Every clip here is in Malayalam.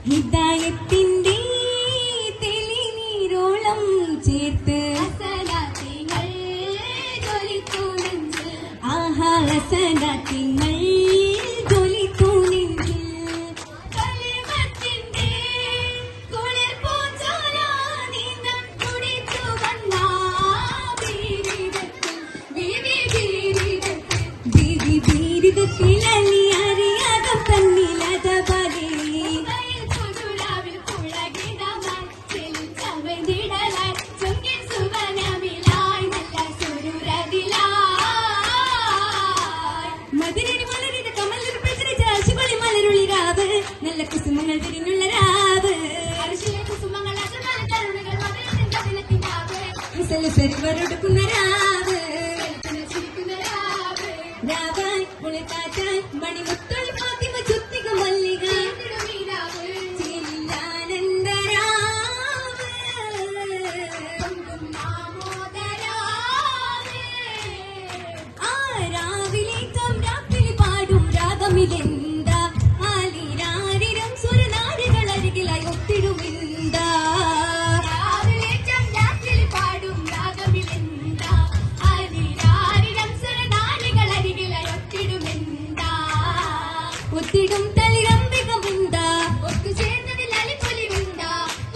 ഹിദായത്തിന്റെ തെളിനീരോളം ചേർത്ത് ആഹാ സദാത്തിങ്ങൾ നല്ല കുസുമങ്ങൾ തിരിഞ്ഞുള്ള രാവ് സെരുവരൊടുക്കുന്ന രാവ് രാവാൻ കുളിക്കാറ്റാൻ മണിമുത്തുൾ ഫാത്തിമ ചുത്തിക മല്ലിക ആ രാവിലേക്കും രാത്രി പാടും രാഗമിലെ ഒത്തിടും തളിരമ്പികമുണ്ട ഒത്തു ചേർന്നതിൽ അലിപ്പൊലിവുണ്ട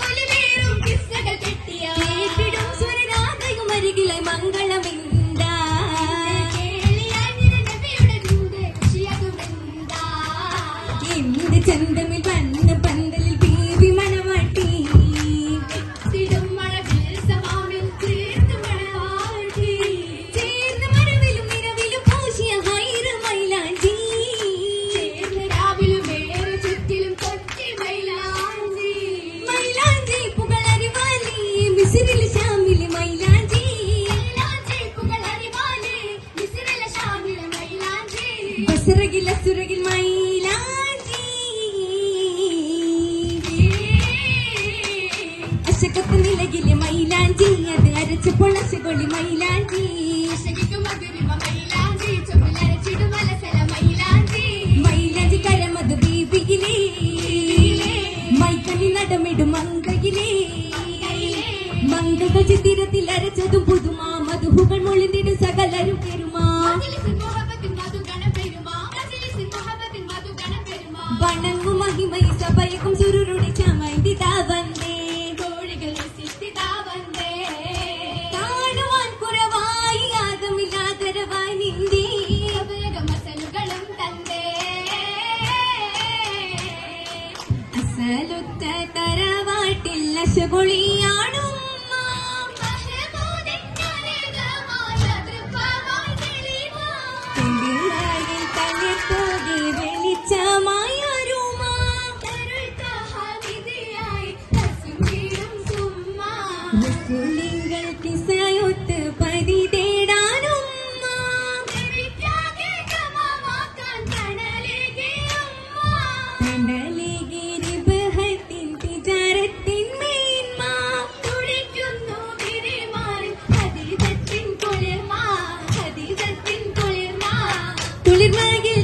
ഒലിവേറും കിസ്സകൾ കെട്ടിയ കേട്ടിടും സ്വരരാഗയും അരികിലായി മംഗളമിണ്ട എന്ത് ചന്തമിൽ വന്ന് പന്തലിൽ ബീവി മണവാട്ടി ബസറകിൽ അസുരകിൽ മൈലാഞ്ചി അശകത്ത് നിലകിലെ മൈലാഞ്ചി അത് അരച്ച് പൊളച്ചുകൊള്ളി മൈലാഞ്ചി മൈലാഞ്ചി കരമത് ബീബിയിലേ മൈക്കണി നടമിടും മങ്കയിലേ മംഗക ചിത്തിരത്തിൽ അരച്ചതും പുതുമാ മധുഹുകൾ മൊളിന്തിടും സകലരും പെരുമാ വണങ്ങും മഹിമൈ സഭയക്കും സുരുരുടെ ചമൈന്തിതാ വന്നേ കാണുവാൻ കുറവായി ആദമില്ലാതരവായി നിന്റെ മസലുകളും തന്നേ അസലുത്ത തറവാട്ടിൽ അശകൊളിയാണു കിസയൊത്ത് പതി തേടാനും കടലേകേരി ബഹത്തിൻ തിജാരത്തിൻ മേന്മ തുടിക്കുന്നു വിരിമാറി ഹദീസത്തിൻ കുളിർമ കുളിർമയിൽ